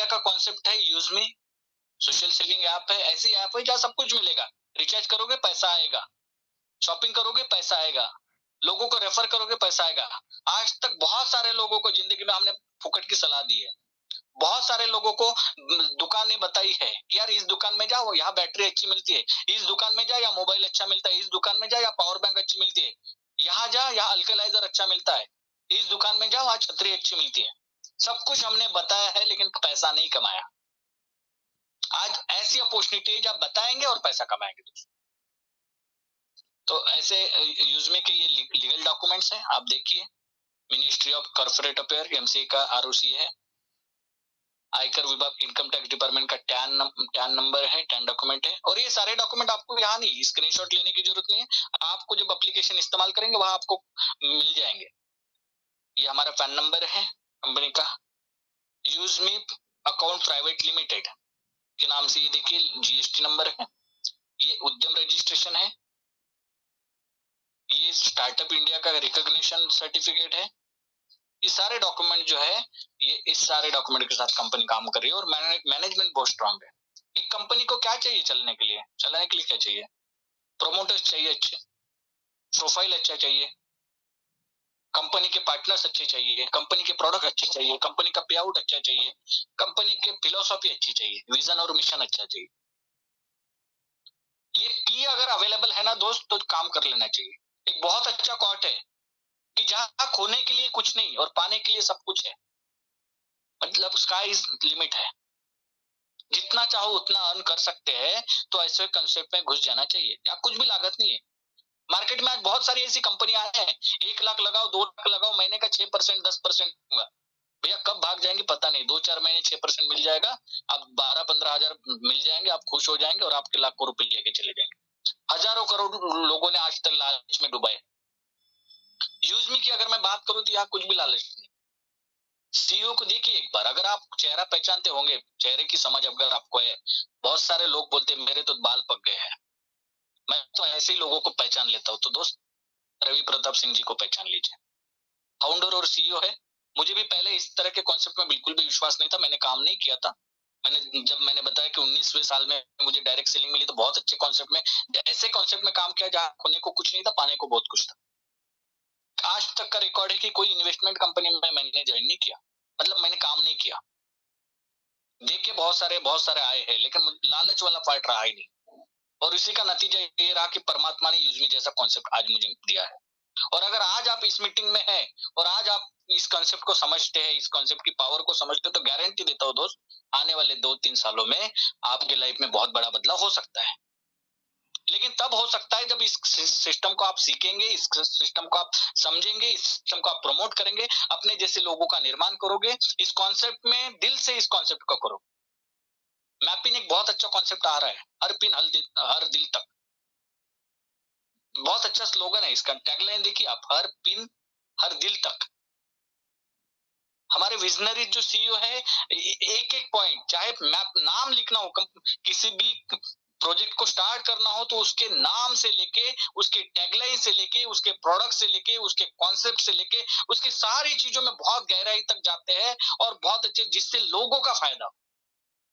India का concept है यूजमी, social selling app है, ऐसी ऐप है जहाँ सब कुछ मिलेगा। रिचार्ज करोगे पैसा आएगा, शॉपिंग करोगे पैसा आएगा, लोगों को रेफर करोगे पैसा आएगा। आज तक बहुत सारे लोगों को जिंदगी में हमने फुकट की सलाह दी है, बहुत सारे लोगों को दुकानें बताई है कि यार इस दुकान में जाओ, यहाँ बैटरी अच्छी मिलती है, इस दुकान में जा या मोबाइल अच्छा मिलता है, इस दुकान में जा या पावर बैंक अच्छी मिलती है, यहाँ जा यहाँ अल्कलाइजर अच्छा मिलता है, इस दुकान में जाओ वहां छतरी अच्छी मिलती है। सब कुछ हमने बताया है लेकिन पैसा नहीं कमाया। आज ऐसी अपॉर्चुनिटी है जब बताएंगे और पैसा कमाएंगे दोस्तों। तो ऐसे यूजमे के ये लीगल डॉक्यूमेंट्स हैं, आप देखिए। Ministry of corporate affair MCA का आरओसी है, आयकर विभाग इनकम टैक्स डिपार्टमेंट का टैन नंबर है, टैन डॉक्यूमेंट है। और ये सारे डॉक्यूमेंट आपको यहाँ नहीं स्क्रीनशॉट लेने की जरूरत नहीं है, आपको जब एप्लीकेशन इस्तेमाल करेंगे वहां आपको मिल जाएंगे। ये हमारा पैन नंबर है कंपनी का, यूजमी अकाउंट प्राइवेट लिमिटेड के नाम से, ये देखिए जीएसटी नंबर है, ये उद्यम रजिस्ट्रेशन है, ये स्टार्टअप इंडिया का रिकॉग्निशन सर्टिफिकेट है। ये सारे डॉक्यूमेंट जो है, ये इस सारे डॉक्यूमेंट के साथ कंपनी काम कर रही है और मैनेजमेंट बहुत स्ट्रांग है। एक कंपनी को क्या चाहिए चलने के लिए क्या चाहिए? प्रोमोटर्स चाहिए अच्छे, प्रोफाइल अच्छा चाहिए, कंपनी के पार्टनर्स अच्छे चाहिए, कंपनी के प्रोडक्ट अच्छे चाहिए, कंपनी का पे आउट अच्छा चाहिए, कंपनी के फिलोसॉफी अच्छी चाहिए, विजन और मिशन अच्छा चाहिए। ये पी अगर अवेलेबल है ना दोस्त तो काम कर लेना चाहिए। एक बहुत अच्छा क्वार्ट है कि जहां खोने के लिए कुछ नहीं और पाने के लिए सब कुछ है, मतलब स्काई इज लिमिट है, जितना चाहो उतना अर्न कर सकते हैं। तो ऐसे कंसेप्ट में घुस जाना चाहिए, या कुछ भी लागत नहीं है। मार्केट में आज बहुत सारी ऐसी कंपनियां हैं, 1 लाख लगाओ 2 लाख लगाओ, महीने का 6% 10% होगा। भैया कब भाग जाएंगे पता नहीं, 2-4 महीने 6% मिल जाएगा, आप 12-15 हजार मिल जाएंगे, आप खुश हो जाएंगे और आपके लाखों रुपए लेके चले जाएंगे। हजारों करोड़ लोगों ने आज तक लालच में डुबाए। यूजमी की अगर मैं बात करूं तो यहाँ कुछ भी लालच नहीं। सीईओ को देखिए एक बार, अगर आप चेहरा पहचानते होंगे, चेहरे की समझ अगर आपको है। बहुत सारे लोग बोलते हैं मेरे तो बाल पक गए हैं, मैं तो ऐसे ही लोगों को पहचान लेता हूँ। तो दोस्त रवि प्रताप सिंह जी को पहचान लीजिए, फाउंडर और सीईओ है। मुझे भी पहले इस तरह के कॉन्सेप्ट में बिल्कुल भी विश्वास नहीं था, मैंने काम नहीं किया था। मैंने बताया कि 19वें साल में मुझे डायरेक्ट सेलिंग मिली, तो बहुत अच्छे कॉन्सेप्ट में, ऐसे कॉन्सेप्ट में काम किया जहाँ खोने को कुछ नहीं था, पाने को बहुत कुछ था। आज तक का रिकॉर्ड है कि कोई इन्वेस्टमेंट कंपनी में मैंने ज्वाइन नहीं किया, मतलब मैंने काम नहीं किया। देखिए बहुत सारे आए हैं, लेकिन लालच वाला पार्ट रहा ही नहीं। और इसी का नतीजा ये रहा कि परमात्मा ने यूजमी जैसा कॉन्सेप्ट आज मुझे दिया है। और अगर आज आप इस मीटिंग में हैं और आज आप इस कॉन्सेप्ट को समझते हैं, इस कॉन्सेप्ट की पावर को समझते हैं, तो गारंटी देता हूं दोस्त, आने वाले 2-3 सालों में आपके लाइफ में बहुत बड़ा बदलाव हो सकता है। लेकिन तब हो सकता है जब इस सिस्टम को आप सीखेंगे, इस सिस्टम को आप समझेंगे, इस सिस्टम को आप प्रमोट करेंगे, अपने जैसे लोगों का निर्माण करोगे, इस कॉन्सेप्ट में दिल से इस कॉन्सेप्ट को करो। मैपिन एक बहुत अच्छा कॉन्सेप्ट आ रहा है, हर पिन हर दिल तक, बहुत अच्छा स्लोगन है इसका। टैगलाइन देखिए आप, हर पिन हर दिल तक। हमारे विजनरी जो सीईओ है, एक एक पॉइंट, चाहे मैप नाम लिखना हो, किसी भी प्रोजेक्ट को स्टार्ट करना हो तो उसके नाम से लेके, उसके टैगलाइन से लेके, उसके प्रोडक्ट से लेके, उसके कॉन्सेप्ट से लेके, उसकी सारी चीजों में बहुत गहराई तक जाते हैं और बहुत अच्छे, जिससे लोगों का फायदा।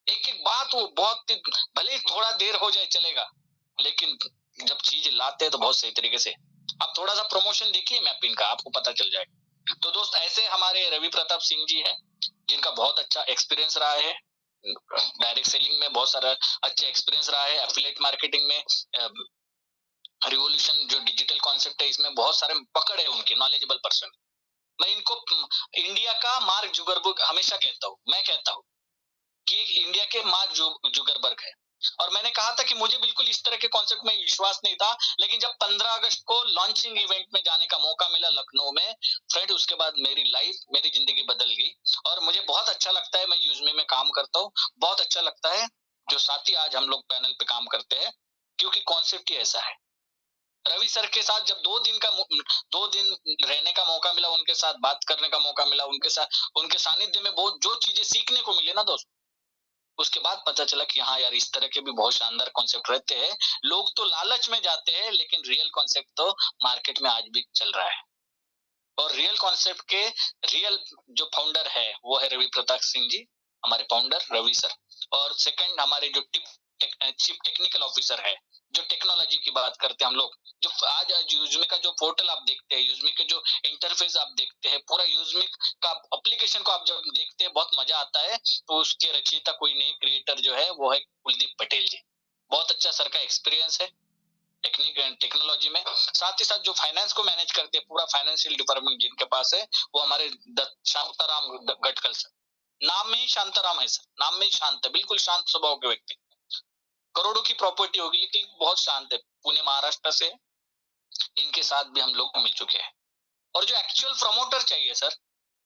एक एक बात वो बहुत, भले ही थोड़ा देर हो जाए चलेगा, लेकिन जब चीज लाते हैं तो बहुत सही तरीके से। आप थोड़ा सा प्रमोशन देखिए मैपिन का, आपको पता चल जाएगा। तो दोस्त ऐसे हमारे रवि प्रताप सिंह जी है, जिनका बहुत अच्छा एक्सपीरियंस रहा है, डायरेक्ट सेलिंग में बहुत सारा अच्छा एक्सपीरियंस रहा है, एफिलिएट मार्केटिंग में, रिवॉल्यूशन जो डिजिटल कॉन्सेप्ट है इसमें बहुत सारे पकड़ है उनकी, नॉलेजेबल पर्सन। मैं इनको इंडिया का मार्क जुगरबर्ग हमेशा कहता हूँ, मैं कहता हूँ कि इंडिया के मार्क जुगरबर्ग है। और मैंने कहा था कि मुझे बिल्कुल इस तरह के कॉन्सेप्ट में विश्वास नहीं था, लेकिन जब 15 अगस्त को लॉन्चिंग इवेंट में जाने का मौका मिला लखनऊ में, फ्रेंड, उसके बाद मेरी लाइफ, मेरी जिंदगी बदल गई। और मुझे बहुत अच्छा लगता है, मैं यूजमी में काम करता हूँ, बहुत अच्छा लगता है जो साथी आज हम लोग पैनल पे काम करते हैं, क्योंकि कॉन्सेप्ट ही ऐसा है। रवि सर के साथ जब 2 दिन रहने का मौका मिला, उनके साथ बात करने का मौका मिला, उनके सानिध्य में बहुत जो चीजें सीखने को मिले ना दोस्त, उसके बाद पता चला कि हाँ यार, इस तरह के भी बहुत शानदार कॉन्सेप्ट रहते हैं। लोग तो लालच में जाते हैं, लेकिन रियल कॉन्सेप्ट तो मार्केट में आज भी चल रहा है। और रियल कॉन्सेप्ट के रियल जो फाउंडर है वो है रवि प्रताप सिंह जी। हमारे फाउंडर रवि सर, और सेकंड हमारे जो चीफ टेक्निकल ऑफिसर है, जो टेक्नोलॉजी की बात करते हैं हम लोग, जो आज यूजमी का जो पोर्टल आप देखते हैं, यूजमी के जो इंटरफेस आप देखते हैं, पूरा यूजमी का एप्लीकेशन को आप जब देखते हैं बहुत मजा आता है। तो उसके रचयिता कोई नहीं, क्रिएटर जो है वो है कुलदीप पटेल जी। बहुत अच्छा सर का एक्सपीरियंस है टेक्नोलॉजी में। साथ ही साथ जो फाइनेंस को मैनेज करते हैं, पूरा फाइनेंशियल डिपार्टमेंट जिनके पास है, वो हमारे शांताराम गटकल सर। नाम में ही शांताराम है सर, नाम में ही शांत है, बिल्कुल शांत स्वभाव के व्यक्ति। करोड़ों की प्रॉपर्टी होगी लेकिन बहुत शांत है, पुणे महाराष्ट्र से। इनके साथ भी हम लोग मिल चुके हैं। और जो एक्चुअल प्रमोटर चाहिए सर,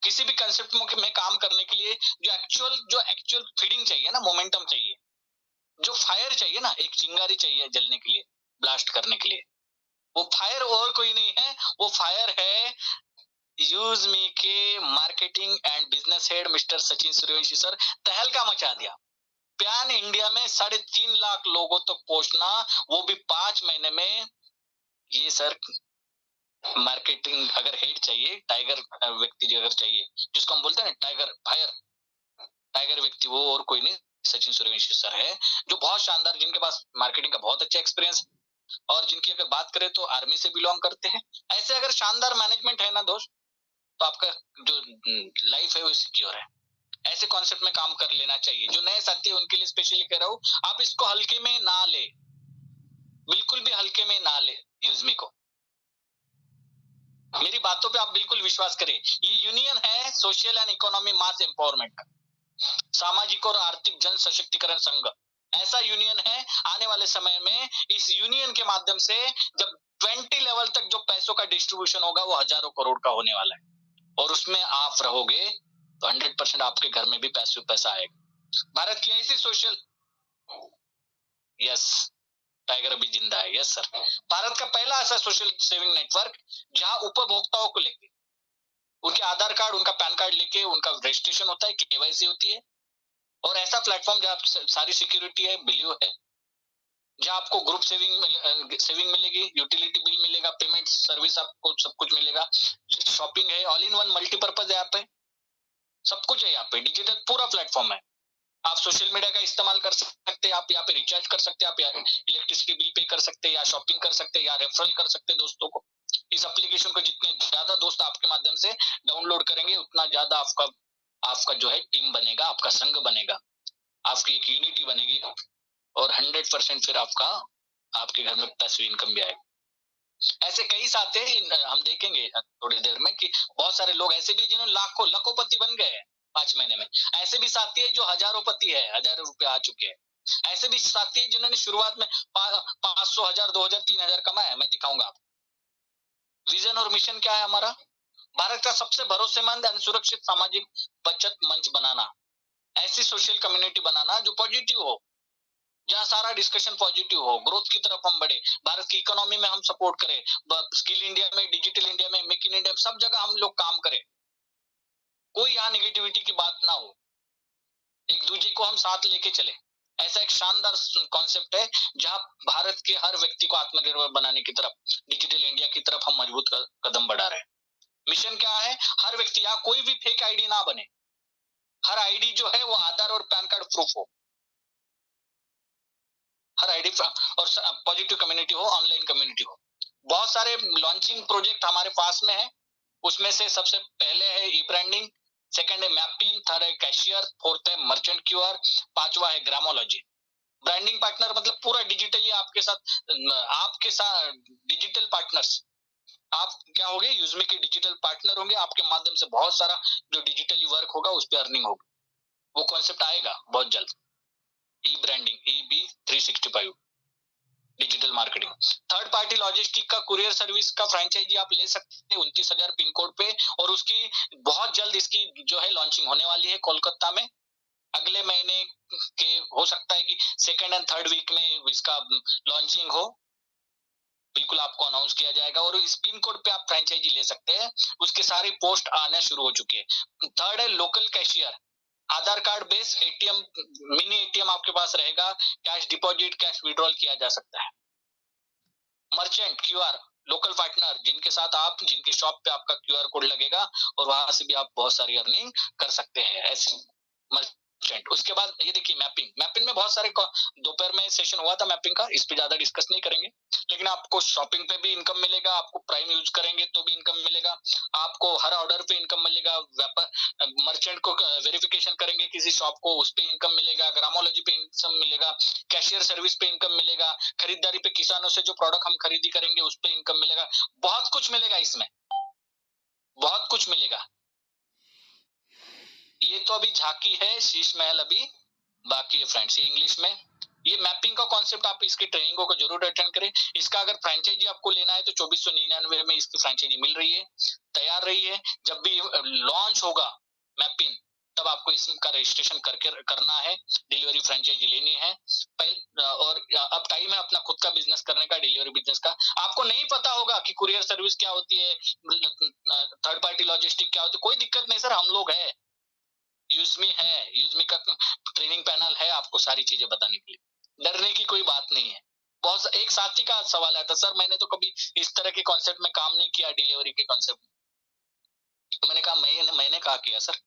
किसी भी कंसेप्ट में काम करने के लिए जो एक्चुअल फीडिंग चाहिए ना, मोमेंटम चाहिए, जो फायर चाहिए ना, एक चिंगारी चाहिए जलने के लिए, ब्लास्ट करने के लिए, वो फायर और कोई नहीं है, वो फायर है यूजमी के marketing and business head mister Sachin Suryavanshi sir. तहलका मचा दिया पैन इंडिया में 3.5 लाख लोगों तक पहुंचना, वो भी 5 महीने में। ये सर मार्केटिंग अगर हेड चाहिए, टाइगर व्यक्ति जो अगर चाहिए, जिसको हम बोलते हैं ना टाइगर फायर, टाइगर व्यक्ति, वो और कोई नहीं, सचिन सूर्यवंशी सर है, जो बहुत शानदार, जिनके पास मार्केटिंग का बहुत अच्छा एक्सपीरियंस, और जिनकी अगर बात करें तो आर्मी से बिलोंग करते हैं। ऐसे अगर शानदार मैनेजमेंट है ना दोस्त, तो आपका जो लाइफ है वो सिक्योर है। ऐसे कॉन्सेप्ट में काम कर लेना चाहिए। जो नए साथी है उनके लिए स्पेशली कह रहा हूँ, आप इसको हल्के में ना ले, बिल्कुल भी हल्के में ना ले यूजमी को। मेरी बातों पे आप बिल्कुल विश्वास करें। ये यूनियन है social and economy mass empowerment का, सामाजिक और आर्थिक जन सशक्तिकरण संघ। ऐसा यूनियन है, आने वाले समय में इस यूनियन के माध्यम से जब 20 लेवल तक जो पैसों का डिस्ट्रीब्यूशन होगा वो हजारों करोड़ का होने वाला है, और उसमें आप रहोगे तो 100% आपके घर में भी पैसा आएगा। भारत की ऐसी सोशल, यस, टाइगर अभी जिंदा है, यस सर। भारत का पहला ऐसा सोशल सेविंग नेटवर्क जहां उपभोक्ताओं को लेके उनके आधार कार्ड, उनका पैन कार्ड लेके उनका रजिस्ट्रेशन होता है, केवाईसी होती है, और ऐसा प्लेटफॉर्म जहां सारी सिक्योरिटी है, बिलियो है, जहां आपको ग्रुप सेविंग मिलेगी, यूटिलिटी बिल मिलेगा, पेमेंट सर्विस आपको सब कुछ मिलेगा, शॉपिंग है, all in one multipurpose app है, सब कुछ है यहाँ पे, डिजिटल पूरा प्लेटफॉर्म है। आप सोशल मीडिया का इस्तेमाल कर सकते हैं, आप यहाँ पे रिचार्ज कर सकते हैं, आप इलेक्ट्रिसिटी बिल पे कर सकते हैं, या शॉपिंग कर सकते हैं, या रेफरल कर सकते हैं दोस्तों को। इस एप्लीकेशन को जितने ज्यादा दोस्त आपके माध्यम से डाउनलोड करेंगे, उतना ज्यादा आपका जो है टीम बनेगा, आपका संघ बनेगा, आपकी एक यूनिटी बनेगी, और 100% फिर आपके घर में पैसिव इनकम भी आएगा। ऐसे कई साथी हम देखेंगे थोड़ी देर में कि बहुत सारे लोग ऐसे भी जिन्होंने लाखोंपति बन गए हैं 5 महीने में। ऐसे भी साथी है जो हजारोंपति है, हजारों रुपए आ चुके हैं। ऐसे भी साथी है जिन्होंने शुरुआत में 500, 1000, 2000, 3000 कमाया। मैं दिखाऊंगा आपको। विजन और मिशन क्या है हमारा? भारत का सबसे भरोसेमंद एवं सुरक्षित सामाजिक बचत मंच बनाना, ऐसी सोशल कम्युनिटी बनाना जो पॉजिटिव हो, जहां सारा डिस्कशन पॉजिटिव हो, ग्रोथ की तरफ हम बढ़े, भारत की इकोनॉमी में हम सपोर्ट करें, स्किल इंडिया में, डिजिटल इंडिया में, मेक इन इंडिया में, सब जगह हम लोग काम करें। कोई यहाँ नेगेटिविटी की बात ना हो, एक दूसरे को हम साथ लेके चले। ऐसा एक शानदार कॉन्सेप्ट है जहां भारत के हर व्यक्ति को आत्मनिर्भर बनाने की तरफ, डिजिटल इंडिया की तरफ हम मजबूत कदम बढ़ा रहे हैं। मिशन क्या है? हर व्यक्ति, यहाँ कोई भी फेक आईडी ना बने, हर आईडी जो है वो आधार और पैन कार्ड प्रूफ हो, हर आईडी और पॉजिटिव कम्युनिटी हो, ऑनलाइन कम्युनिटी हो। बहुत सारे लॉन्चिंग प्रोजेक्ट हमारे पास में है, उसमें से सबसे पहले है ई ब्रांडिंग, सेकंड है मैपिंग, थर्ड है कैशियर, फोर्थ है मर्चेंट क्यूआर, पांचवा है ग्रामोलॉजी। ब्रांडिंग पार्टनर मतलब पूरा डिजिटली आपके साथ डिजिटल पार्टनर्स, आप क्या होंगे? यूजमी के डिजिटल पार्टनर होंगे, आपके माध्यम से बहुत सारा जो डिजिटली वर्क होगा उस पर अर्निंग होगी। वो कॉन्सेप्ट आएगा बहुत जल्द, E branding, EB365 digital marketing. Third party logistic का कुरियर सर्विस का फ्रेंचाइजी आप ले सकते हैं 29,000 पिन कोड पे, और उसकी बहुत जल्द इसकी जो है लॉन्चिंग होने वाली है कोलकाता में। अगले महीने के हो सकता है कि सेकंड एंड थर्ड वीक में इसका लॉन्चिंग हो, बिल्कुल आपको अनाउंस किया जाएगा, और इस पिन कोड पे आप फ्रेंचाइजी ले सकते हैं। उसके सारे पोस्ट आना शुरू हो चुके हैं। थर्ड है local cashier, Aadhaar card base ATM, mini ATM आपके पास रहेगा, कैश डिपॉजिट, कैश विड्रॉल किया जा सकता है। मर्चेंट क्यूआर, लोकल पार्टनर जिनके साथ आप, जिनके शॉप पे आपका क्यूआर कोड लगेगा और वहां से भी आप बहुत सारी अर्निंग कर सकते हैं। ऐसे उसके बाद ये देखिए मैपिंग में बहुत सारे दोपहर में सेशन हुआ था मैपिंग का, इस पे ज्यादा डिस्कस नहीं करेंगे, लेकिन आपको शॉपिंग पे भी इनकम मिलेगा, आपको प्राइम यूज करेंगे तो भी इनकम मिलेगा, आपको हर ऑर्डर पे इनकम मिलेगा, व्यापार मर्चेंट को वेरिफिकेशन करेंगे किसी शॉप को, उस पे इनकम मिलेगा, ग्रामोलॉजी पे इनकम मिलेगा, कैशियर सर्विस पे इनकम मिलेगा, खरीदारी पे किसानों से जो प्रोडक्ट हम खरीदी करेंगे उस पे इनकम मिलेगा, बहुत कुछ मिलेगा इसमें, बहुत कुछ मिलेगा। ये तो अभी झांकी है, शीश महल अभी बाकी है फ्रेंड्स। ये इंग्लिश में, ये मैपिंग का कॉन्सेप्ट आप इसकी ट्रेनिंगों को जरूर अटेंड करें। इसका अगर फ्रेंचाइजी आपको लेना है तो 2499 में इसकी फ्रेंचाइजी मिल रही है, तैयार रही है। जब भी लॉन्च होगा मैपिंग तब आपको इसका रजिस्ट्रेशन करके करना है, डिलीवरी फ्रेंचाइजी लेनी है और अब टाइम है अपना खुद का बिजनेस करने का, डिलीवरी बिजनेस का। आपको नहीं पता होगा कि कुरियर सर्विस क्या होती है, थर्ड पार्टी लॉजिस्टिक क्या होती है, कोई दिक्कत नहीं सर, हम लोग है, यूजमी का ट्रेनिंग पैनल है आपको सारी चीजें बताने के लिए, डरने की कोई बात नहीं है। बहुत एक साथी का सवाल आया था, सर मैंने तो कभी इस तरह के कॉन्सेप्ट में काम नहीं किया, डिलीवरी के कॉन्सेप्ट। तो मैंने कहा मैंने कहा किया सर,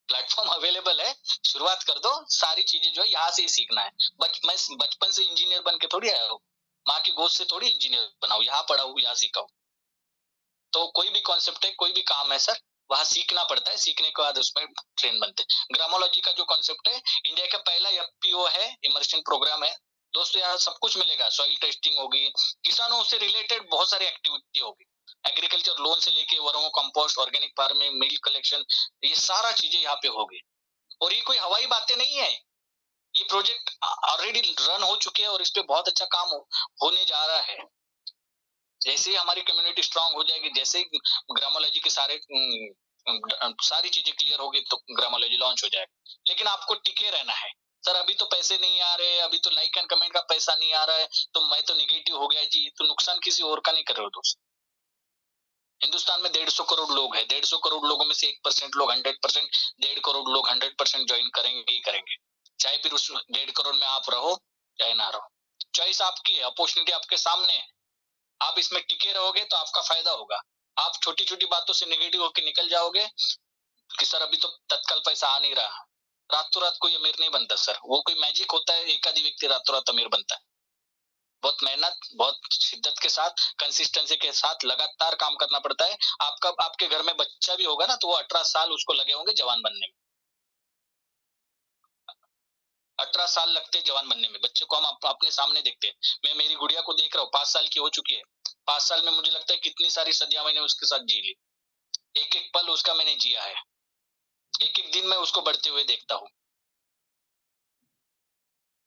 प्लेटफॉर्म अवेलेबल है, शुरुआत कर दो, सारी चीजें जो है यहाँ से ही सीखना है। मैं बचपन से इंजीनियर बन के थोड़ी आया हूँ, माँ की गोद से थोड़ी इंजीनियर बनाऊ, यहाँ पढ़ा हूँ यहाँ सीखा हूँ। तो कोई भी कॉन्सेप्ट है, कोई भी काम है सर, वहां सीखना पड़ता है, सीखने के बाद उसमें ट्रेन बनते हैं। ग्रामोलॉजी का जो कॉन्सेप्ट है, इंडिया का पहला एफपीओ है, इमर्शन प्रोग्राम है दोस्तों, यहाँ सब कुछ मिलेगा, सॉइल टेस्टिंग होगी, किसानों से रिलेटेड बहुत सारी एक्टिविटी होगी, एग्रीकल्चर लोन से लेके vermicompost, organic farming, milk collection, ये सारा चीजें यहाँ पे होगी। और ये कोई हवाई बातें नहीं है, ये प्रोजेक्ट ऑलरेडी रन हो चुके हैं और इस पे बहुत अच्छा काम होने जा रहा है। जैसे ही हमारी कम्युनिटी स्ट्रांग हो जाएगी, जैसे ही ग्रामोलॉजी के सारी चीजें क्लियर होगी तो ग्रामोलॉजी लॉन्च हो जाएगा। लेकिन आपको टिके रहना है। सर अभी तो पैसे नहीं आ रहे, अभी तो लाइक एंड कमेंट का पैसा नहीं आ रहा है, तो मैं तो निगेटिव हो गया जी, तो नुकसान किसी और का नहीं कर रहे हो दोस्त। हिंदुस्तान में 150 करोड़ लोग हैं, 150 करोड़ लोगों में से 1% लोग 100%, 1.5 करोड़ लोग 100% ज्वाइन करेंगे ही करेंगे, चाहे फिर उस 1.5 करोड़ में आप रहो चाहे ना रहो। चॉइस आपकी है, अपॉर्चुनिटी आपके सामने है, आप इसमें टिके रहोगे तो आपका फायदा होगा। आप छोटी छोटी बातों से नेगेटिव होकर निकल जाओगे कि सर अभी तो तत्काल पैसा आ नहीं रहा, रातों रात कोई अमीर नहीं बनता सर, वो कोई मैजिक होता है, एक आधी व्यक्ति रातों रात अमीर बनता है। बहुत मेहनत, बहुत शिद्दत के साथ, कंसिस्टेंसी के साथ लगातार काम करना पड़ता है। आपके घर में बच्चा भी होगा ना, तो वो 18 साल उसको लगे होंगे जवान बनने में, 18 साल लगते हैं जवान बनने में। बच्चे को हम अपने सामने देखते हैं, मैं मेरी गुड़िया को देख रहा हूँ, 5 साल की हो चुकी है, 5 साल में मुझे लगता है कितनी सारी सदियां मैंने उसके साथ जी ली, एक एक पल उसका मैंने जिया है, एक एक दिन में उसको बढ़ते हुए देखता हूँ।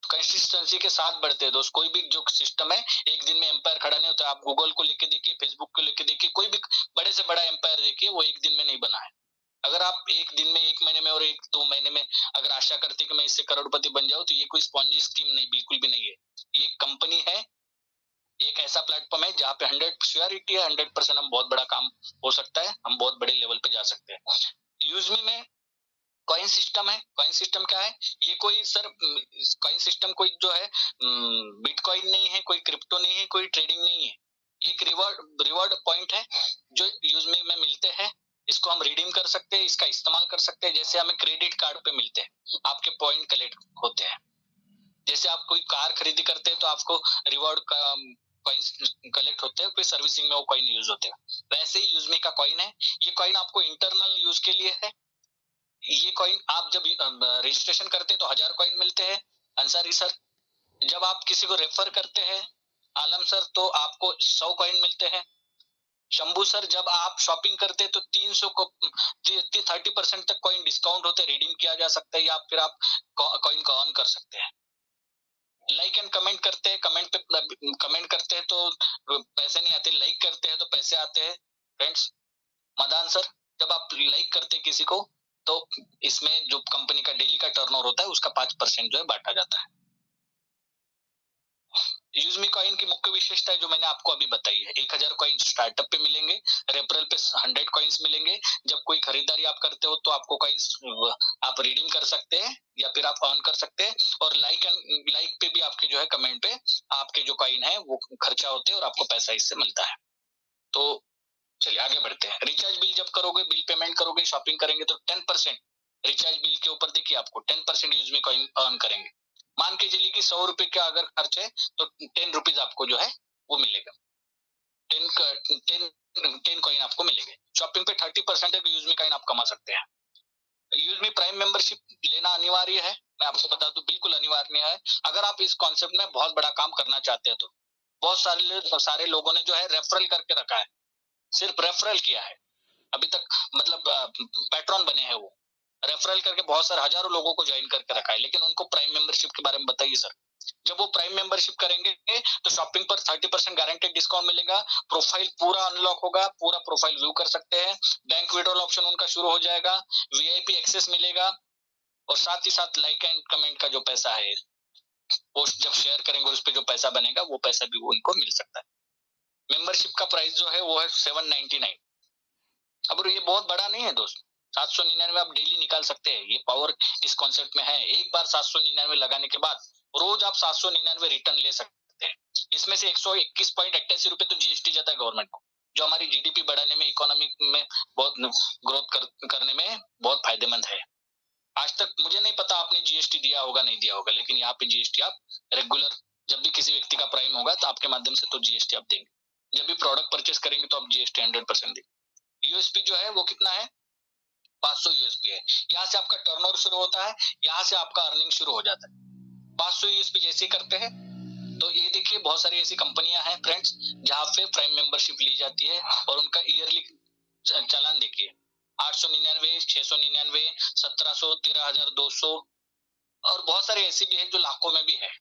कंसिस्टेंसी के साथ बढ़ते हैं दोस्त, कोई भी जो सिस्टम है एक दिन में एम्पायर खड़ा नहीं होता। आप गूगल को लेके देखिए, फेसबुक को लेके देखिए, कोई भी बड़े से बड़ा एम्पायर देखिए, वो एक दिन में नहीं बना है। अगर आप एक दिन में, एक महीने में और 1-2 महीने में अगर आशा करते कि मैं इससे करोड़पति बन जाऊं, तो ये कोई स्पॉन्जी स्कीम नहीं, बिल्कुल भी नहीं है। ये एक कंपनी है, एक ऐसा प्लेटफॉर्म है जहाँ पे 100 श्योरिटी है, 100% हम बहुत बड़ा काम हो सकता है, हम बहुत बड़े लेवल पे जा सकते हैं। यूजमी में कॉइन सिस्टम है। कॉइन सिस्टम क्या है? ये कोई सर कॉइन सिस्टम कोई जो है बिटकॉइन नहीं है, कोई क्रिप्टो नहीं है, कोई ट्रेडिंग नहीं है, एक रिवॉर्ड पॉइंट है जो यूजमी में मिलते हैं। इसको हम रिडीम कर सकते हैं, इसका इस्तेमाल कर सकते हैं, जैसे हमें क्रेडिट कार्ड पे मिलते हैं, आपके पॉइंट कलेक्ट होते हैं। जैसे आप कोई कार खरीदी करते हैं तो आपको रिवॉर्ड का कॉइन्स कलेक्ट होते हैं, कोई सर्विसिंग में वो कॉइन यूज होते हैं, वैसे ही यूजमी का कॉइन है। ये कॉइन आपको इंटरनल यूज के लिए है। ये कॉइन आप जब रजिस्ट्रेशन करते हैं तो 1000 कॉइन मिलते हैं अंसारी सर। जब आप किसी को रेफर करते हैं आलम सर, तो आपको 100 कॉइन मिलते हैं। शंभू सर, जब आप शॉपिंग करते हैं तो 300 को 30% तक कॉइन डिस्काउंट होते हैं, रिडीम किया जा सकता है, या फिर आप कॉइन को ऑन कर सकते हैं। लाइक एंड कमेंट करते हैं, कमेंट करते हैं तो पैसे नहीं आते, लाइक करते हैं तो पैसे आते हैं फ्रेंड्स। मदान सर, जब आप लाइक करते हैं किसी को तो इसमें जो कंपनी का डेली का टर्नओवर होता है उसका 5% जो है बांटा जाता है। यूजमी कॉइन की मुख्य विशेषता है जो मैंने आपको अभी बताई है। 1000 कॉइन स्टार्टअप पे मिलेंगे, रेफरल पे 100 कॉइन्स मिलेंगे। जब कोई खरीदारी आप करते हो तो आपको कॉइन्स आप रिडीम कर सकते हैं या फिर आप ऑन कर सकते हैं। और लाइक पे भी आपके जो है कमेंट पे आपके जो कॉइन है वो खर्चा होते हैं और आपको पैसा इससे मिलता है। तो चलिए आगे बढ़ते हैं। रिचार्ज बिल जब करोगे, बिल पेमेंट करोगे, शॉपिंग करेंगे तो 10% रिचार्ज बिल के ऊपर देखिए आपको 10% यूजमी कॉइन अर्न करेंगे। मान के चलिए कि 100 रुपए का अगर खर्च है तो 10 रुपीज आपको जो है वो मिलेगा, 10 कॉइन आपको मिलेंगे। शॉपिंग पे 30% यूजमी कॉइन आप कमा सकते हैं। यूजमी प्राइम मेंबरशिप लेना अनिवार्य है, मैं आपको बता दूं बिल्कुल अनिवार्य है। अगर आप इस कॉन्सेप्ट में बहुत बड़ा काम करना चाहते हैं तो बहुत सारे लोगों ने जो है रेफरल करके रखा है, सिर्फ रेफरल किया है अभी तक, मतलब पैट्रॉन बने हैं वो, रेफरल करके बहुत सारे हजारों लोगों को ज्वाइन करके रखा है, लेकिन उनको प्राइम मेंबरशिप के बारे में बताइए सर। जब वो प्राइम मेंबरशिप करेंगे तो शॉपिंग पर 30% गारंटेड डिस्काउंट मिलेगा, प्रोफाइल पूरा अनलॉक होगा, पूरा प्रोफाइल व्यू कर सकते हैं, बैंक विड्रॉल ऑप्शन उनका शुरू हो जाएगा, वीआईपी एक्सेस मिलेगा, और साथ ही साथ लाइक एंड कमेंट का जो पैसा है, पोस्ट जब शेयर करेंगे उस पर जो पैसा बनेगा वो पैसा भी उनको मिल सकता है। मेंबरशिप का प्राइस जो है वो है 799। अब ये बहुत बड़ा नहीं है दोस्त, 799 आप डेली निकाल सकते हैं, ये पावर इस कॉन्सेप्ट में है। एक बार 799 लगाने के बाद रोज आप 799 रिटर्न ले सकते हैं। इसमें से 121.88 रुपए तो जीएसटी जाता है गवर्नमेंट को, जो हमारी जीडीपी बढ़ाने में, इकोनॉमी में बहुत ग्रोथ करने में बहुत फायदेमंद है। आज तक मुझे नहीं पता आपने जीएसटी दिया होगा नहीं दिया होगा, लेकिन यहाँ पे जीएसटी आप रेगुलर, जब भी किसी व्यक्ति का प्राइम होगा तो आपके माध्यम से तो जीएसटी आप देंगे, जब भी प्रोडक्ट परचेस करेंगे तो आप जीएसटी 100% देंगे। यूएसपी जो है वो कितना है, 500 यूएसपी है। यहाँ से आपका टर्नओवर शुरू होता है, यहाँ से आपका अर्निंग शुरू हो जाता है। 500 यूएसपी जैसे करते हैं तो ये देखिए बहुत सारी ऐसी कंपनियां हैं फ्रेंड्स जहाँ पे प्राइम मेंबरशिप ली जाती है, और उनका ईयरली चालान देखिए 899, 699, 1700, 13,200, और बहुत सारे ऐसे भी है जो लाखों में भी है।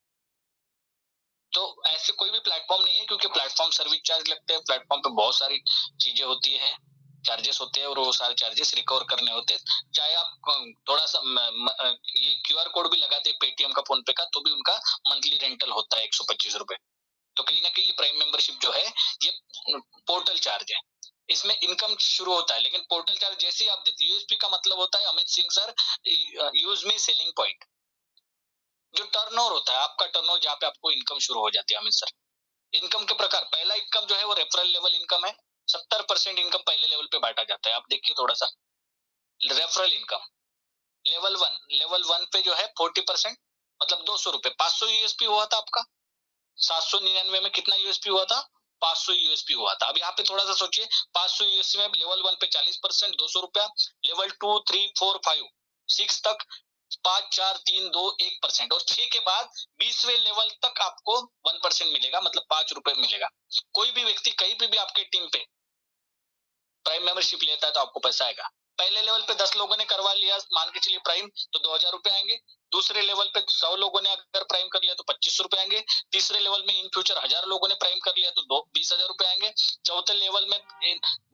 तो ऐसे कोई भी प्लेटफॉर्म नहीं है, क्योंकि प्लेटफॉर्म सर्विस चार्ज लगते हैं, प्लेटफॉर्म पे बहुत सारी चीजें होती है, चार्जेस होते हैं, और वो सारे चार्जेस रिकवर करने होते हैं। चाहे आप थोड़ा सा ये क्यूआर कोड भी लगाते हैं पेटीएम का, फोन पे का, तो भी उनका मंथली रेंटल होता है 125 रुपए। तो कहीं ना कहीं ये प्राइम मेंबरशिप जो है ये पोर्टल चार्ज है, इसमें इनकम शुरू होता है, लेकिन पोर्टल चार्ज जैसे ही आप देते, यूएसपी का मतलब होता है Amit Singh sir, use me selling point, जो टर्नओवर होता है आपका, टर्नओवर जहाँ पे आपको इनकम शुरू हो जाती है अमित सर। इनकम के प्रकार, पहला इनकम जो है वो रेफरल लेवल इनकम है, 70% इनकम पहले लेवल पे बांटा जाता है। आप देखिए थोड़ा सा रेफरल इनकम लेवल वन पे जो है 40%, मतलब 200 रुपए, 500 यूएसपी हुआ था आपका, 799 में कितना यूएसपी हुआ था, 500 यूएसपी हुआ था। अब यहाँ पे थोड़ा सा सोचिए, 500 यूएसपी में लेवल 1 पे 40%, 200 रुपया, लेवल 2, 3, 4, 5, 6 तक 5, 4, 3, 2, 1%, और 6 के बाद 20वें लेवल तक आपको 1% मिलेगा, मतलब 5 रुपए मिलेगा। कोई भी व्यक्ति कहीं पे भी आपके टीम पे प्राइम मेंबरशिप लेता है तो आपको पैसा आएगा। पहले लेवल पे 10 लोगों ने करवा लिया मान के चलिए प्राइम, तो 2,000 रुपए आएंगे। दूसरे लेवल पे 100 लोगों ने अगर प्राइम कर लिया तो 25 रुपए आएंगे। तीसरे लेवल में इन फ्यूचर 1000 लोगों ने प्राइम कर लिया तो 20,000 रुपए आएंगे। चौथे लेवल में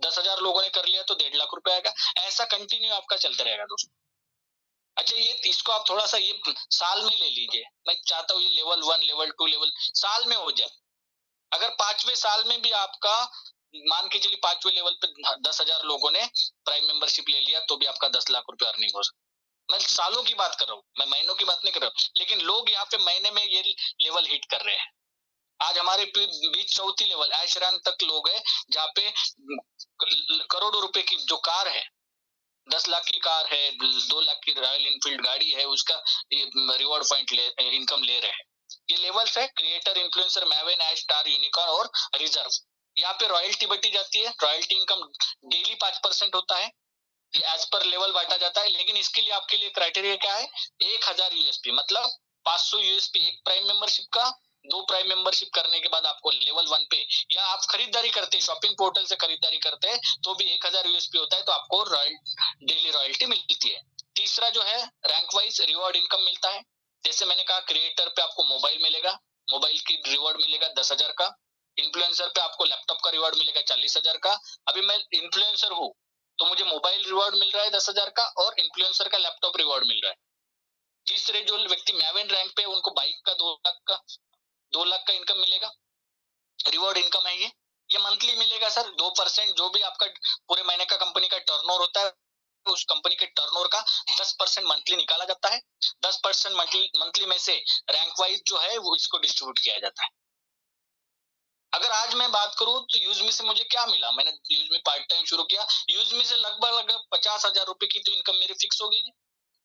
10,000 लोगों ने कर लिया तो 1.5 लाख रुपए आएगा। ऐसा कंटिन्यू आपका चलता रहेगा दोस्तों। अच्छा, ये इसको आप थोड़ा सा ये साल में ले लीजिए, मैं चाहता हूँ ये लेवल 1, लेवल 2, लेवल साल में हो जाए। अगर 5वें साल में भी आपका मान के चलिए 5वें लेवल पे 10,000 लोगों ने प्राइम मेंबरशिप ले लिया तो भी आपका 10 लाख रुपए अर्निंग हो सकता है। मैं सालों की बात कर रहा हूँ, मैं महीनों की बात नहीं कर रहा हूँ, लेकिन लोग यहाँ पे महीने में ये लेवल हिट कर रहे हैं। आज हमारे बीच चौथी लेवल ऐशरान तक लोग हैं जहाँ पे करोड़ों रुपए की जो कार है, 10 लाख की कार है, 2 लाख की रॉयल इनफील्ड गाड़ी है, उसका रिवॉर्ड पॉइंट इनकम ले रहे हैं। ये लेवल्स है, क्रिएटर, इन्फ्लुएंसर, मैवेन, एश, स्टार, यूनिकॉर्न और रिजर्व। यहाँ पे रॉयल्टी बटी जाती है, रॉयल्टी इनकम डेली 5% होता है, ये एज पर लेवल बांटा जाता है। लेकिन इसके लिए आपके लिए क्राइटेरिया क्या है, 1000 यूएसपी, मतलब 500 यूएसपी एक प्राइम मेंबरशिप का। 2 प्राइम मेंबरशिप करने के बाद आपको लेवल 1 पे, या आप खरीदारी करते हैं शॉपिंग पोर्टल से खरीदारी करते हैं तो भी 1000 यूएसपी होता है, तो आपको डेली रॉयल्टी मिलती है। तीसरा जो है रैंक वाइज रिवॉर्ड इनकम मिलता है। जैसे मैंने कहा क्रिएटर पे आपको मोबाइल मिलेगा, मोबाइल की रिवॉर्ड मिलेगा 10,000 का। इन्फ्लुएंसर पे आपको लैपटॉप का रिवॉर्ड मिलेगा 40,000 का। अभी मैं इन्फ्लुएंसर हूँ तो मुझे मोबाइल रिवॉर्ड मिल रहा है 10,000 का, और इन्फ्लुएंसर का लैपटॉप रिवॉर्ड मिल रहा है। तीसरे जो व्यक्ति मैवेन रैंक पे उनको बाइक का 2 लाख का इनकम मिलेगा, रिवॉर्ड इनकम है ये मंथली मिलेगा सर। 2% जो भी आपका पूरे महीने का कंपनी का टर्नओवर होता है, उस कंपनी के टर्नओवर का 10% मंथली निकाला जाता है। 10% मंथली में से रैंक वाइज जो है वो इसको डिस्ट्रीब्यूट किया जाता है। अगर आज मैं बात करूं तो यूजमी से मुझे क्या मिला, मैंने यूजमी पार्ट टाइम शुरू किया, यूजमी से लगभग 50,000 रुपए की तो इनकम मेरी फिक्स हो गई।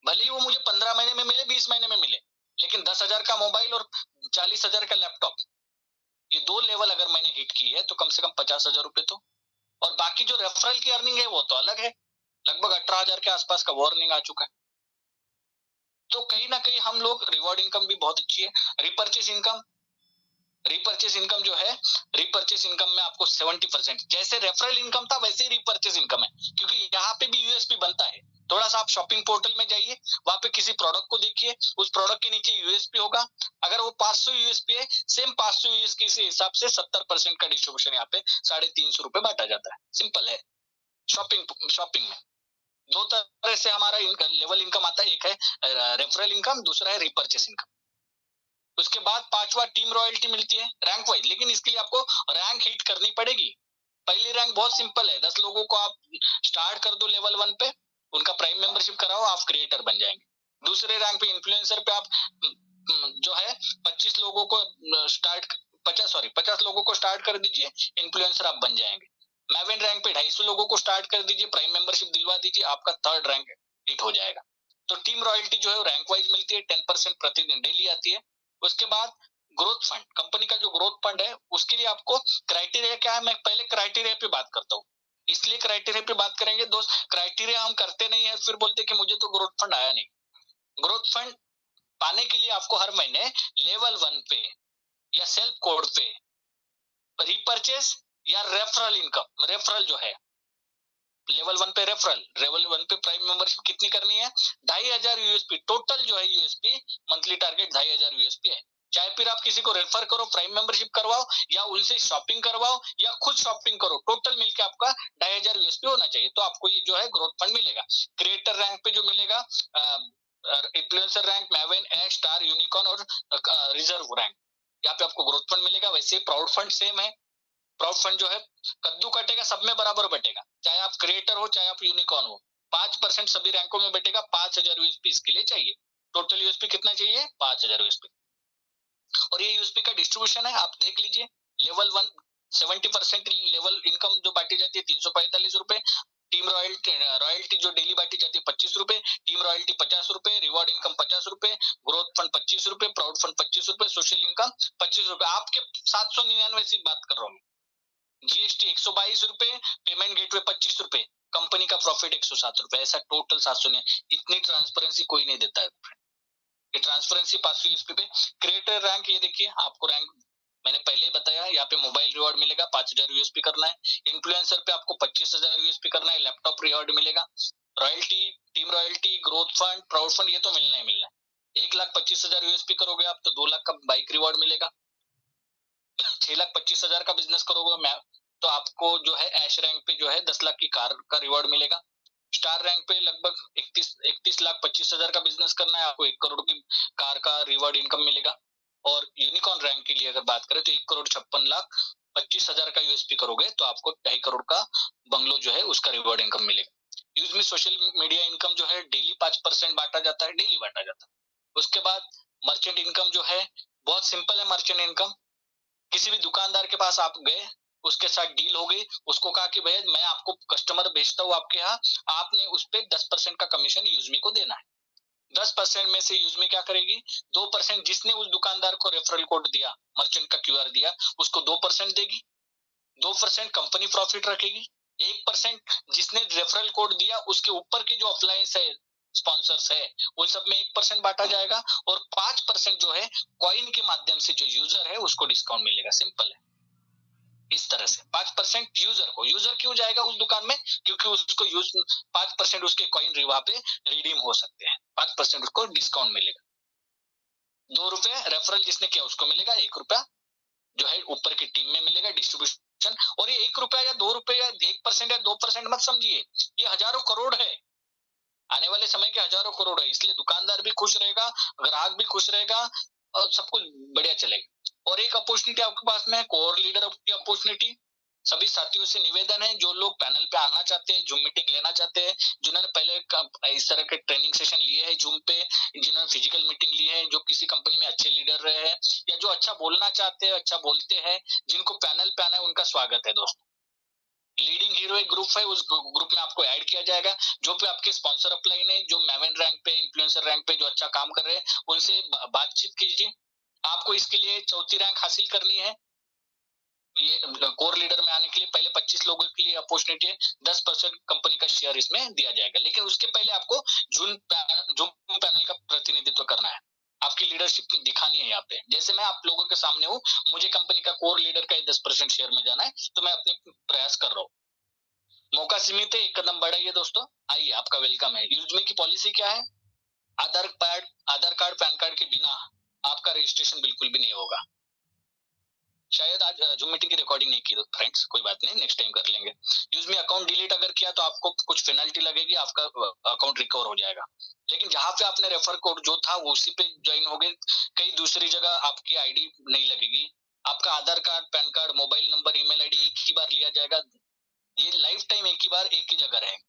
भले ही वो मुझे 15 महीने में मिले, 20 महीने में मिले, लेकिन 10,000 का मोबाइल और 40,000 का लैपटॉप, ये 2 लेवल अगर मैंने हिट की है तो कम से कम 50,000 रुपए तो। और बाकी जो रेफरल की अर्निंग है वो तो अलग है, लगभग 18,000 के आसपास का वो अर्निंग आ चुका है। तो कहीं ना कहीं हम लोग, रिवॉर्ड इनकम भी बहुत अच्छी है। रिपर्चेस इनकम, रिपर्चेस इनकम जो है, रिपर्चेस इनकम में आपको 70%, जैसे रेफरल इनकम था वैसे ही रिपर्चेस इनकम है, क्योंकि यहाँ पे भी यूएसपी बनता है। थोड़ा सा आप शॉपिंग पोर्टल में जाइए, वहां पे किसी प्रोडक्ट को देखिए, उस प्रोडक्ट के नीचे यूएसपी होगा, अगर वो 500 यूएसपी है, सेम 500 यूएसपी के हिसाब से 70% का डिस्ट्रीब्यूशन यहाँ पे 350 रुपए बांटा जाता है। सिंपल है। शॉपिंग में दो तरह से हमारा लेवल इनकम आता है, एक है रेफरल इनकम, दूसरा है रिपर्चेस इनकम। उसके बाद पांचवा टीम रॉयल्टी मिलती है रैंक वाइज, लेकिन इसके लिए आपको रैंक हिट करनी पड़ेगी। पहली रैंक बहुत सिंपल है, 10 लोगों को आप स्टार्ट कर दो लेवल 1 पे, उनका प्राइम मेंबरशिप कराओ, आप क्रिएटर बन जाएंगे। दूसरे रैंक पे इन्फ्लुएंसर पे आप जो है 25 लोगों को स्टार्ट 50 लोगों को स्टार्ट कर दीजिए, इन्फ्लुएंसर आप बन जाएंगे। मैवेन रैंक पे 250 लोगों को स्टार्ट कर दीजिए, प्राइम मेंबरशिप दिलवा दीजिए, आपका थर्ड रैंक हिट हो जाएगा। तो टीम रॉयल्टी जो है रैंक वाइज मिलती है, 10% प्रतिदिन डेली आती है। उसके बाद ग्रोथ फंड, कंपनी का जो ग्रोथ फंड है उसके लिए आपको क्राइटेरिया क्या है, मैं पहले क्राइटेरिया पे बात करता हूँ। इसलिए क्राइटेरिया पे बात करेंगे दोस्त, क्राइटेरिया हम करते नहीं है, फिर बोलते कि मुझे तो ग्रोथ फंड आया नहीं। ग्रोथ फंड पाने के लिए आपको हर महीने लेवल 1 पे या सेल्फ कोड पे रिपर्चेस या रेफरल इनकम, रेफरल जो है लेवल 1 पे रेफरल, लेवल 1 पे प्राइम मेंबरशिप कितनी करनी है, 2,500 यूएसपी, टोटल जो है यूएसपी मंथली टारगेट 2,500 यूएसपी है। चाहे फिर आप किसी को रेफर करो, प्राइम मेंबरशिप करवाओ, या उनसे शॉपिंग करवाओ, या खुद शॉपिंग करो, टोटल मिलके आपका 2,500 यूएसपी होना चाहिए, तो आपको ये जो है ग्रोथ फंड मिलेगा। क्रिएटर रैंक पे जो मिलेगा, इन्फ्लुएंसर रैंक, मैवेन, एश, स्टार, यूनिकॉर्न और रिजर्व रैंक, यहाँ पे आपको ग्रोथ फंड मिलेगा। वैसे प्राउड फंड सेम है, प्राउड फंड जो है कद्दू कटेगा सब में बराबर बटेगा, चाहे आप क्रिएटर हो चाहे आप यूनिकॉर्न हो, 5% सभी रैंकों में बटेगा। 5,000 यूएसपी इसके लिए चाहिए। टोटल यूएसपी कितना चाहिए, 5,000 यूएसपी। और ये यूएसपी का डिस्ट्रीब्यूशन है, आप देख लीजिए। लेवल 1 70% लेवल इनकम जो बांटी जाती है 345 रुपए, टीम रॉयल्टी जो डेली बांटी जाती है 25 रुपए, टीम रॉयल्टी 50 रुपए, रिवॉर्ड इनकम 50 रुपए, ग्रोथ फंड 25 रुपए, प्राउड फंड 25 रुपए, सोशल इनकम 25 रुपए। आपके 799 की बात कर रहा हूँ। जीएसटी 122 रुपए, पेमेंट गेटवे 25 रुपए, कंपनी का प्रॉफिट 107 रुपए, ऐसा टोटल 700 ने। इतनी ट्रांसपेरेंसी कोई नहीं देता है, ये ट्रांसपेरेंसी 500 यूएसपी पे। क्रिएटर रैंक, ये देखिए आपको रैंक मैंने पहले ही बताया, यहाँ पे मोबाइल रिवॉर्ड मिलेगा, 5,000 यूएसपी करना है। इन्फ्लुएंसर पे आपको 25,000 यूएसपी करना है, लैपटॉप रिवॉर्ड मिलेगा। Royalty, team royalty, growth fund, proud fund, ये तो मिलना ही मिलना है। 1,25,000 यूएसपी करोगे आप तो 2 लाख का बाइक रिवॉर्ड मिलेगा। 6,25,000 का बिजनेस करोगे मैं तो आपको जो है ऐश रैंक पे जो है 10 लाख की कार का रिवॉर्ड मिलेगा। स्टार रैंक पे लगभग 31,25,000 का बिजनेस करना है, आपको 1 करोड़ की कार का रिवॉर्ड इनकम मिलेगा। और यूनिकॉर्न रैंक के लिए अगर बात करें तो 1,56,25,000 का यूएसपी करोगे तो आपको 2.5 करोड़ का बंगलो जो है उसका रिवॉर्ड इनकम मिलेगा। यूज में सोशल मीडिया इनकम जो है डेली 5% बांटा जाता है, डेली बांटा जाता है। उसके बाद मर्चेंट इनकम जो है बहुत सिंपल है। मर्चेंट इनकम, किसी भी दुकानदार के पास आप गए, उसके साथ डील हो गई, उसको कहा कि भैया मैं आपको कस्टमर भेजता हूँ आपके यहाँ, आपने उस पे 10% का कमीशन यूजमी को देना है। 10% में से यूजमी क्या करेगी, 2% जिसने उस दुकानदार को रेफरल कोड दिया, मर्चेंट का क्यूआर दिया, उसको 2% देगी। 2% कंपनी प्रॉफिट रखेगी। 1% जिसने रेफरल कोड दिया उसके ऊपर की जो ऑफलाइन है, स्पॉन्सर्स है, उन सब में 1% बांटा जाएगा। और 5% जो है कॉइन के माध्यम से जो यूजर है उसको डिस्काउंट मिलेगा। सिंपल है। इस तरह से 5% यूजर को, यूजर क्यों जाएगा उस दुकान में, क्योंकि उसको यूज 5% उसके कॉइन वहां पे रिडीम हो सकते हैं, 5% उसको डिस्काउंट मिलेगा। 2 रुपए रेफरल जिसने किया उसको मिलेगा, 1 रुपया जो है ऊपर की टीम में मिलेगा डिस्ट्रीब्यूशन। और ये 1 रुपया या 2 रुपए या 1% या 2% मत समझिए, ये हजारों करोड़ है, आने वाले समय के हजारों करोड़ है। इसलिए दुकानदार भी खुश रहेगा, ग्राहक भी खुश रहेगा और सब कुछ बढ़िया चलेगा। और एक अपॉर्चुनिटी आपके पास में है, कोर लीडर की अपॉर्चुनिटी। सभी साथियों से निवेदन है, जो लोग पैनल पे आना चाहते हैं, जूम मीटिंग लेना चाहते हैं, जिन्होंने पहले इस तरह के ट्रेनिंग सेशन लिए हैं जूम पे, जिन्होंने फिजिकल मीटिंग ली है, जो किसी कंपनी में अच्छे लीडर रहे हैं, या जो अच्छा बोलना चाहते हैं, अच्छा बोलते हैं, जिनको पैनल पे आना है, उनका स्वागत है दोस्तों। लीडिंग हीरो एक ग्रुप है, उस ग्रुप में आपको ऐड किया जाएगा। जो भी आपके स्पॉन्सर अपलाइन है, जो मेवन रैंक पे, इन्फ्लुएंसर रैंक पे जो अच्छा काम कर रहे हैं, उनसे बातचीत कीजिए। आपको इसके लिए चौथी रैंक हासिल करनी है। ये कोर लीडर में आने के लिए पहले 25 लोगों के लिए अपॉर्चुनिटी है, 10% कंपनी का शेयर इसमें दिया जाएगा। लेकिन उसके पहले आपको जूम पैनल का प्रतिनिधित्व करना है, आपकी लीडरशिप दिखानी है यहाँ पे। जैसे मैं आप लोगों के सामने हूँ, मुझे कंपनी का कोर लीडर का 10% शेयर में जाना है, तो मैं अपने प्रयास कर रहा हूँ। मौका सीमित है, एक कदम बढ़ाइए दोस्तों, आइए, आपका वेलकम है। यूजमी की पॉलिसी क्या है? आधार कार्ड पैन कार्ड के बिना आपका रजिस्ट्रेशन बिल्कुल भी नहीं होगा। शायद आज जूम मीटिंग की रिकॉर्डिंग नहीं की फ्रेंड्स, कोई बात नहीं, नेक्स्ट टाइम कर लेंगे। यूजमी अकाउंट डिलीट अगर किया तो आपको कुछ पेनल्टी लगेगी, आपका अकाउंट रिकवर हो जाएगा। लेकिन जहां पे आपने रेफर कोड जो था वो उसी पे ज्वाइन हो गए, कहीं दूसरी जगह आपकी आईडी नहीं लगेगी। आपका Aadhaar card, PAN card, mobile number, email ID एक ही बार लिया जाएगा। ये लाइफ टाइम एक ही बार एक ही जगह रहेंगे।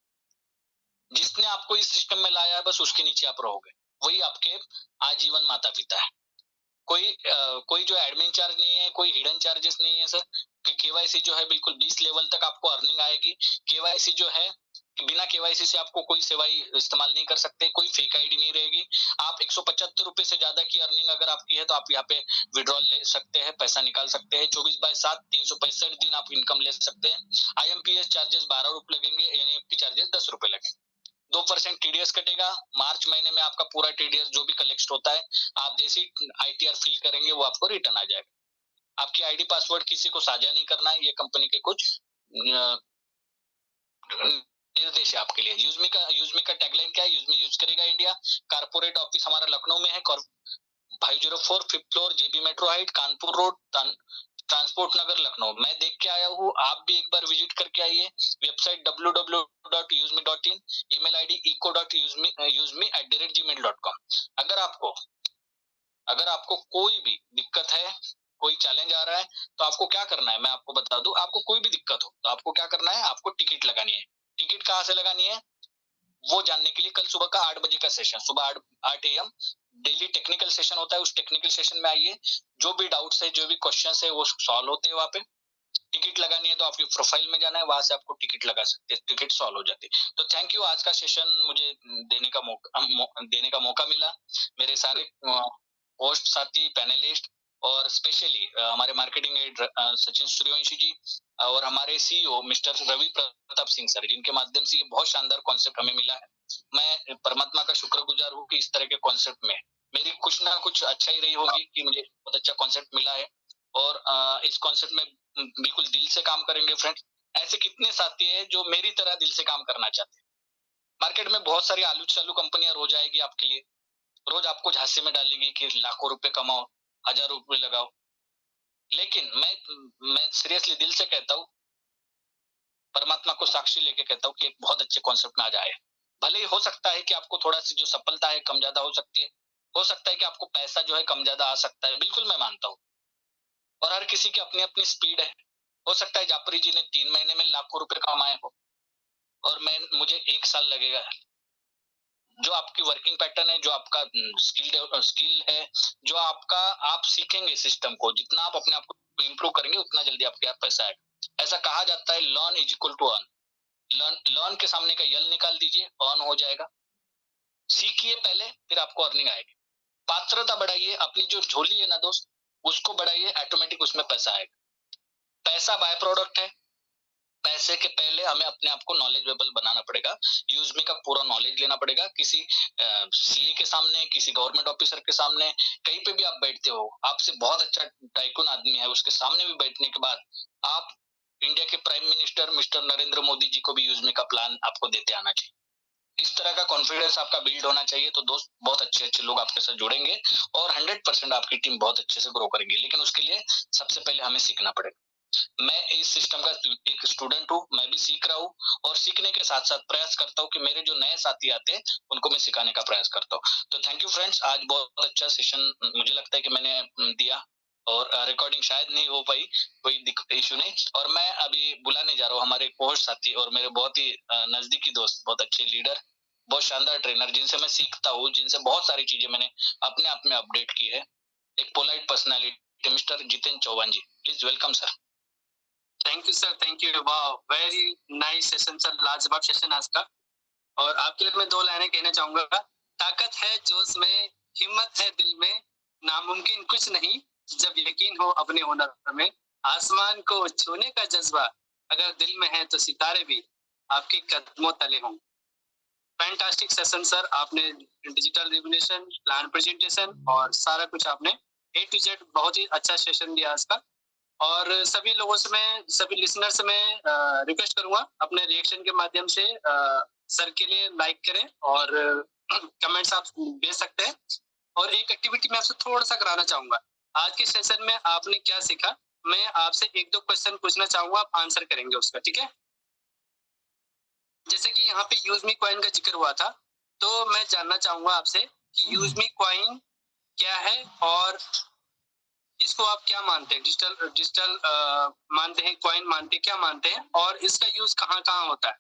जिसने आपको इस सिस्टम में लाया है बस उसके नीचे आप रहोगे, वही आपके आजीवन माता पिता है। कोई जो एडमिन चार्ज नहीं है, कोई हिडन चार्जेस नहीं है सर। केवाईसी जो है बिल्कुल 20 लेवल तक आपको अर्निंग आएगी। केवाईसी जो है, बिना केवाईसी से आपको कोई सेवाएं इस्तेमाल नहीं कर सकते, कोई फेक आईडी नहीं रहेगी। आप 175 रुपए से ज्यादा की अर्निंग अगर आपकी है तो आप यहाँ पे विड्रॉल ले सकते हैं, पैसा निकाल सकते हैं। 24/7 365 दिन आप इनकम ले सकते हैं। IMPS चार्जेस 12 रुपए लगेंगे, NEFT चार्जेस 10 रुपए लगेंगे। 2% TDS कटेगा। मार्च महीने में आपका पूरा TDS जो भी कलेक्ट होता है, आप जैसे ITR फिल करेंगे वो आपको रिटर्न आ जाएगा। आपकी आईडी पासवर्ड किसी को साझा नहीं करना है, ये कंपनी के कुछ निर्देश है आपके लिए। यूजमी का टैगलाइन क्या है? यूजमी यूज करेगा इंडिया। कारपोरेट ऑफिस हमारा लखनऊ में है, 504 5th floor, JB metro height, Kanpur road, transport Nagar, Lucknow. मैं देख के आया हूँ, आप भी एक बार विजिट करके आइए। Website www.usme.in, email ID eco.usme@gmail.com। अगर आपको कोई भी दिक्कत है, कोई चैलेंज आ रहा है, तो आपको क्या करना है मैं आपको बता दूं। आपको कोई भी दिक्कत हो तो आपको क्या करना है, आपको टिकट लगानी है। टिकट कहाँ से लगानी है वो जानने के लिए कल सुबह का 8 बजे का सेशन, सुबह 8 AM डेली टेक्निकल सेशन होता है। उस टेक्निकल सेशन में आइए, जो भी डाउट्स है, जो भी क्वेश्चंस है वो सॉल्व होते हैं वहाँ पे। टिकट लगानी है तो आपकी प्रोफाइल में जाना है, वहां से आपको टिकट लगा सकते हैं, टिकट सॉल्व हो जाती है। तो थैंक यू, आज का सेशन मुझे देने का मौका मिला। मेरे सारे होस्ट साथी, पैनलिस्ट और स्पेशली हमारे मार्केटिंग हेड सचिन सूर्यवंशी जी और हमारे CEO mister Ravi Pratap Singh sir, जिनके माध्यम से ये बहुत शानदार कॉन्सेप्ट हमें मिला है। मैं परमात्मा का शुक्रगुजार हूँ कि इस तरह के कॉन्सेप्ट में मेरी कुछ ना कुछ अच्छा ही रही होगी कि मुझे बहुत अच्छा कॉन्सेप्ट मिला है। और इस कॉन्सेप्ट में बिल्कुल दिल से काम करेंगे फ्रेंड्स। ऐसे कितने साथी हैं जो मेरी तरह दिल से काम करना चाहते हैं। मार्केट में बहुत सारी आलू चालू कंपनियां रोज आएगी आपके लिए, रोज आपको झांसे में डालेंगी कि लाखों रुपए कमाओ, 1000 रुपए लगाओ। लेकिन मैं सीरियसली दिल से कहता हूँ, परमात्मा को साक्षी लेके कहता हूँ कि एक बहुत अच्छे कॉन्सेप्ट में आज आए। भले ही हो सकता है कि आपको थोड़ा सी जो सफलता है कम ज्यादा हो सकती है, हो सकता है कि आपको पैसा जो है कम ज्यादा आ सकता है, बिल्कुल मैं मानता हूँ। और हर किसी की अपनी अपनी स्पीड है। हो सकता है जापरी जी ने 3 महीने में लाखों रुपए कमाए हो और मुझे 1 साल लगेगा। जो आपकी वर्किंग पैटर्न है, जो आपका स्किल है, जो आपका आप सीखेंगे सिस्टम को, जितना आप अपने आप को इम्प्रूव करेंगे उतना जल्दी आपके पास पैसा आएगा। ऐसा कहा जाता है learn is equal to earn. Learn के सामने का यल निकाल दीजिए, अर्न हो जाएगा। सीखिए पहले, फिर आपको अर्निंग आएगी। पात्रता बढ़ाइए, अपनी जो झोली है ना दोस्त, उसको बढ़ाइए, ऑटोमेटिक उसमें पैसा आएगा। पैसा बाय प्रोडक्ट है, पैसे के पहले हमें अपने आप को नॉलेजेबल बनाना पड़ेगा। यूजमी का पूरा नॉलेज लेना पड़ेगा। किसी CA के सामने, किसी गवर्नमेंट ऑफिसर के सामने, कहीं पे भी आप बैठते हो, आपसे बहुत अच्छा टाइकून आदमी है, उसके सामने भी बैठने के बाद आप इंडिया के prime minister mister Narendra Modi ji को भी यूजमी का प्लान आपको देते आना चाहिए। इस तरह का कॉन्फिडेंस आपका बिल्ड होना चाहिए, तो दोस्त बहुत अच्छे अच्छे लोग आपके साथ जुड़ेंगे और 100% आपकी टीम बहुत अच्छे से ग्रो करेंगी। लेकिन उसके लिए सबसे पहले हमें सीखना पड़ेगा। मैं इस सिस्टम का एक स्टूडेंट हूँ, मैं भी सीख रहा हूँ और सीखने के साथ साथ प्रयास करता हूँ कि मेरे जो नए साथी आते हैं उनको मैं सिखाने का प्रयास करता हूँ। तो थैंक यू फ्रेंड्स, आज बहुत अच्छा सेशन मुझे लगता है कि मैंने दिया और रिकॉर्डिंग शायद नहीं हो पाई, कोई इशू नहीं। और मैं अभी बुलाने जा रहा हूँ हमारे कोच साथी और मेरे बहुत ही नजदीकी दोस्त, बहुत अच्छे लीडर, बहुत शानदार ट्रेनर, जिनसे मैं सीखता हूँ, जिनसे बहुत सारी चीजें मैंने अपने आप में अपडेट की है। एक polite personality, mister Jiten Chauhan ji, please welcome sir. Thank you sir, thank you. वाह, वेरी नाइस सेशन सर, लाजवाब सेशन आज का। और आपके लिए मैं 2 लाइनें कहना चाहूँगा। ताकत है जोश में, हिम्मत है दिल में, नामुमकिन कुछ नहीं, जब यकीन हो अपने हुनर में, आसमान को छूने का जज़्बा अगर दिल में है तो सितारे भी आपके कदमों तले हों। फैंटास्टिक सेशन सर, आपने डिजिटल रिवोल्यूशन, प्लान प्रेजेंटेशन और सारा कुछ आपने ए टू जेड बहुत ही अच्छा सेशन दिया आज का। और सभी लोगों से मैं, सभी लिसनर से मैं रिक्वेस्ट करूंगा अपने रिएक्शन के माध्यम से सर के लिए लाइक करें और कमेंट्स आप भेज सकते हैं। और एक एक्टिविटी मैं आपसे थोड़ा सा कराना चाहूंगा। आज के सेशन में आपने क्या सीखा, मैं आपसे 1-2 क्वेश्चन पूछना चाहूंगा, आप आंसर करेंगे उसका, ठीक है? जैसे कि यहाँ पे यूज मी कॉइन का जिक्र हुआ था, तो मैं जानना चाहूंगा आपसे कि यूज मी कॉइन क्या है और इसको आप क्या मानते हैं? डिजिटल डिजिटल मानते हैं, कॉइन मानते हैं, क्या मानते हैं, और इसका यूज कहाँ कहाँ होता है?